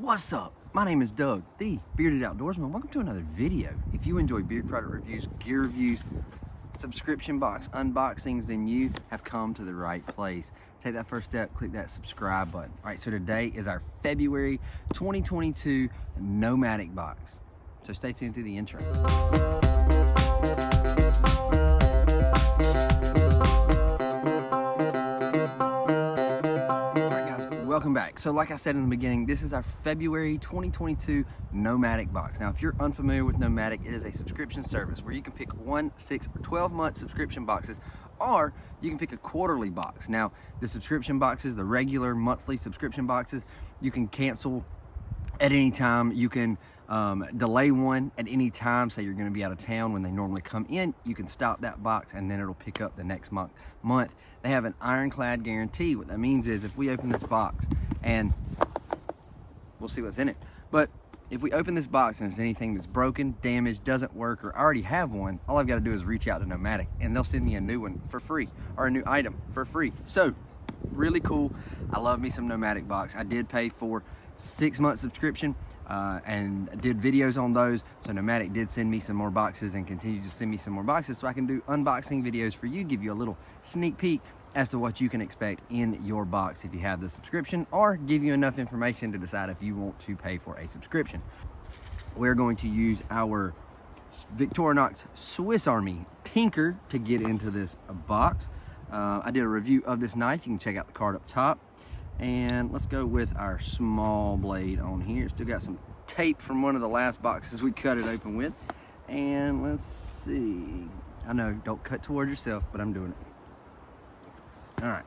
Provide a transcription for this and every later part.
What's up? My name is Doug, the Bearded Outdoorsman. Welcome to another video. If you enjoy beard product reviews, gear reviews, subscription box unboxings, then you have come to the right place. Take that first step, click that subscribe button. All right, so today is our February 2022 Nomadik Box. So stay tuned through the intro. Welcome back. So like I said in the beginning, this is our February 2022 Nomadik Box. Now, if you're unfamiliar with Nomadik, it is a subscription service where you can pick 1, 6, or 12-month subscription boxes, or you can pick a quarterly box. Now, the subscription boxes, the regular monthly subscription boxes, you can cancel at any time. You can delay one at any time. Say you're going to be out of town when they normally come in, you can stop that box and then it'll pick up the next month. They have an Iron-Clad Guarantee. What that means is if we open this box, and we'll see what's in it, but if we open this box and there's anything that's broken, damaged, doesn't work, or I already have one, all I've got to do is reach out to Nomadik and they'll send me a new one for free, or a new item for free. So really cool. I love me some Nomadik Box. I did pay for 6-month subscription and did videos on those, so Nomadik did send me some more boxes and continue to send me some more boxes so I can do unboxing videos for you, give you a little sneak peek as to what you can expect in your box if you have the subscription, or give you enough information to decide if you want to pay for a subscription. We're going to use our Victorinox Swiss Army Tinker to get into this box. I did a review of this knife. You can check out the card up top. And let's go with our small blade on here. Still got some tape from one of the last boxes we cut it open with. And let's see. I know, don't cut towards yourself, but I'm doing it. All right.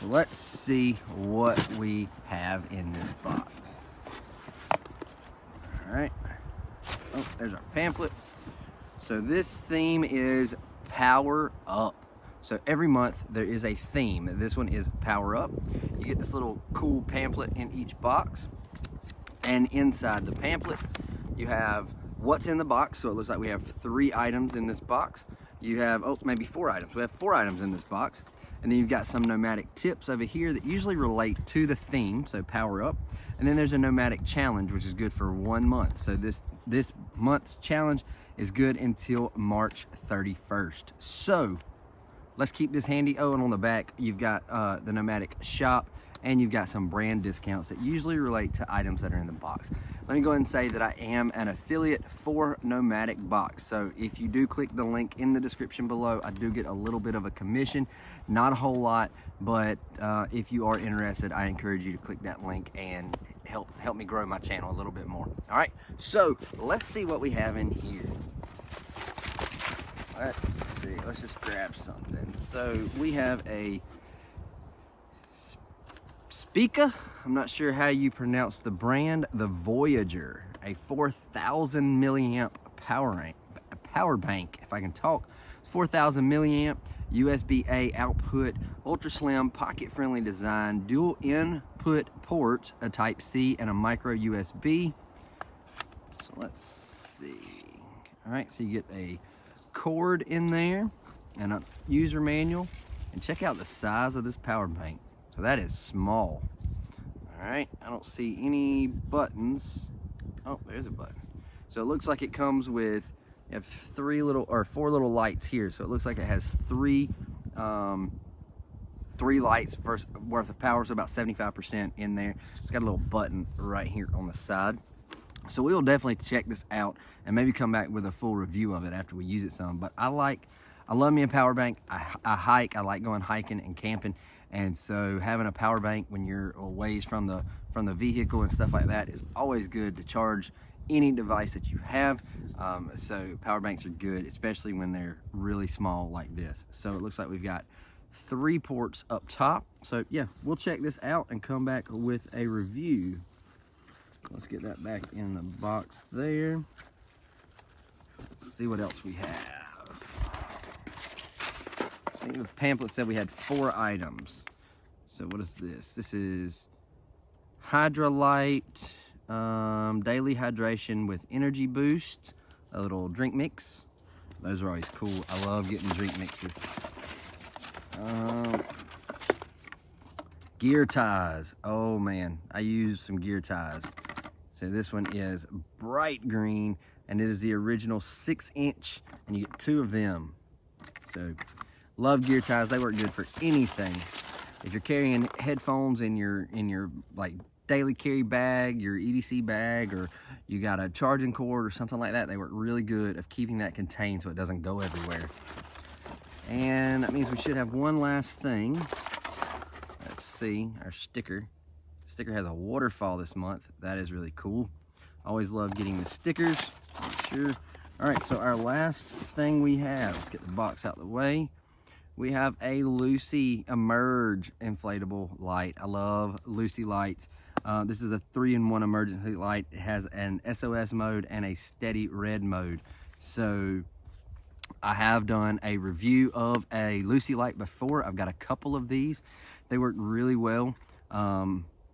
So let's see what we have in this box. All right. Oh, there's our pamphlet. So this theme is Power Up. So every month there is a theme. This one is Power Up. You get this little cool pamphlet in each box. And inside the pamphlet, you have what's in the box. So it looks like we have 3 items in this box. You have, maybe 4 items. We have 4 items in this box. And then you've got some Nomadik tips over here that usually relate to the theme, so Power Up. And then there's a Nomadik challenge, which is good for 1 month. So this month's challenge is good until March 31st. So let's keep this handy. Oh, and on the back, you've got the Nomadik shop, and you've got some brand discounts that usually relate to items that are in the box. Let me go ahead and say that I am an affiliate for Nomadik Box. So if you do click the link in the description below, I do get a little bit of a commission. Not a whole lot, but if you are interested, I encourage you to click that link and help me grow my channel a little bit more. All right, so let's see what we have in here. Let's see, let's just grab something. So we have a Spica, I'm not sure how you pronounce the brand, the Voyager, a 4,000 milliamp power bank, if I can talk. 4,000 milliamp, USB-A output, ultra slim, pocket friendly design, dual input ports, a type C and a micro USB. So let's see. All right, so you get a cord in there and a user manual, and check out the size of this power bank. So that is small. All right, I don't see any buttons. Oh, there's a button. So it looks like it comes with, you have 4 little lights here. So it looks like it has 3 lights worth of power, so about 75% in there. It's got a little button right here on the side. So we will definitely check this out and maybe come back with a full review of it after we use it some. But I love me a power bank. I hike. I like going hiking and camping, and so having a power bank when you're a ways from the vehicle and stuff like that is always good to charge any device that you have. So power banks are good, especially when they're really small like this. So it looks like we've got 3 ports up top. So yeah, we'll check this out and come back with a review. Let's get that back in the box there. Let's see what else we have. I think the pamphlet said we had 4 items. So what is this? This is Hydralyte daily hydration with energy boost, a little drink mix. Those are always cool. I love getting drink mixes. Gear ties. Oh man, I use some gear ties. So this one is bright green, and it is the original 6-inch, and you get 2 of them. So love gear ties. They work good for anything. If you're carrying headphones in your like daily carry bag, your EDC bag, or you got a charging cord or something like that, they work really good of keeping that contained so it doesn't go everywhere. And that means we should have one last thing. Let's see, our sticker. Sticker has a waterfall this month. That is really cool. Always love getting the stickers, for sure. All right, so our last thing we have, let's get the box out of the way. We have a Lucy Emerge inflatable light. I love Lucy lights. This is a 3-in-1 emergency light. It has an SOS mode and a steady red mode. So I have done a review of a Lucy light before. I've got a couple of these. They work really well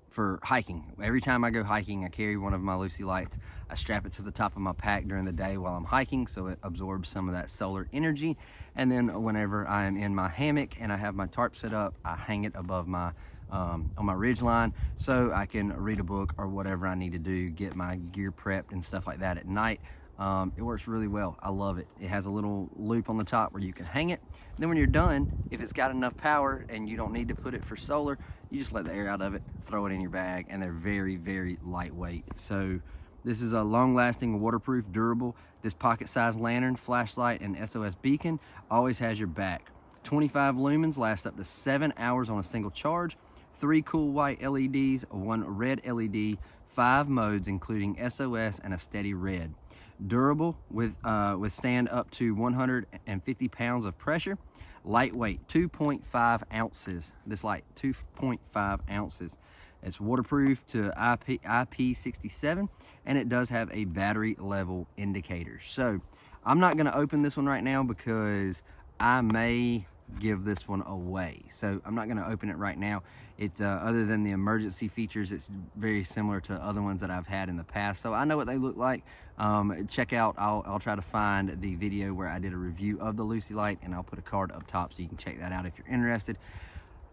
for hiking. Every time I go hiking, I carry one of my Lucy lights. I strap it to the top of my pack during the day while I'm hiking, so it absorbs some of that solar energy. And then whenever I am in my hammock and I have my tarp set up, I hang it above my on my ridge line so I can read a book or whatever I need to do, get my gear prepped and stuff like that at night. It works really well. I love it. It has a little loop on the top where you can hang it. Then when you're done, if it's got enough power and you don't need to put it for solar, you just let the air out of it, throw it in your bag, and they're very, very lightweight. So this is a long-lasting, waterproof, durable. This pocket-sized lantern, flashlight, and SOS beacon always has your back. 25 lumens, lasts up to 7 hours on a single charge. 3 cool white LEDs, 1 red LED, 5 modes including SOS and a steady red. Durable, withstand up to 150 pounds of pressure. Lightweight, 2.5 ounces. This light, 2.5 ounces. It's waterproof to IP67, and it does have a battery level indicator. So I'm not going to open this one right now because I may give this one away. So I'm not going to open it right now. It's other than the emergency features, it's very similar to other ones that I've had in the past. So I know what they look like. Check out, I'll try to find the video where I did a review of the Lucy light, and I'll put a card up top so you can check that out if you're interested.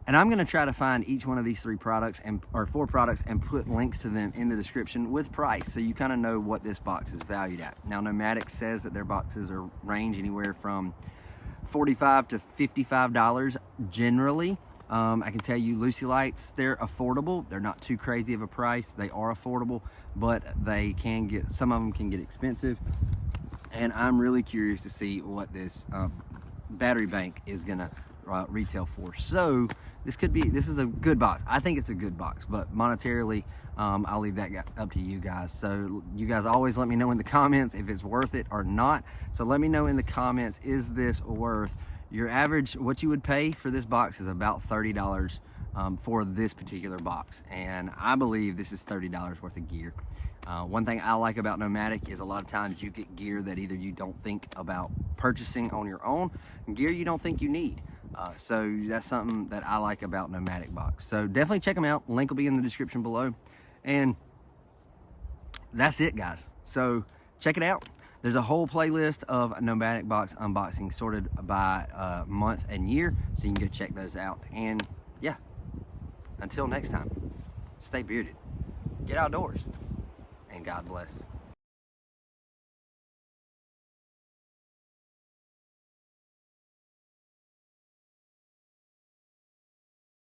And I'm going to try to find each one of these 3 products or 4 products and put links to them in the description with price, so you kind of know what this box is valued at. Now, Nomadik says that their boxes are range anywhere from $45 to $55 generally. I can tell you Lucy lights, they're affordable. They're not too crazy of a price. They are affordable, but they can get, some of them can get expensive. And I'm really curious to see what this battery bank is gonna retail for. So this is a good box. I think it's a good box, but monetarily, I'll leave that up to you guys. So you guys always let me know in the comments if it's worth it or not. So let me know in the comments, is this worth your average? What you would pay for this box is about $30 for this particular box. And I believe this is $30 worth of gear. One thing I like about Nomadik is a lot of times you get gear that either you don't think about purchasing on your own, gear you don't think you need. So that's something that I like about Nomadik Box. So definitely check them out. Link will be in the description below. And that's it, guys. So check it out. There's a whole playlist of Nomadik Box unboxing sorted by month and year, so you can go check those out. And yeah, until next time, stay bearded, get outdoors, and God bless.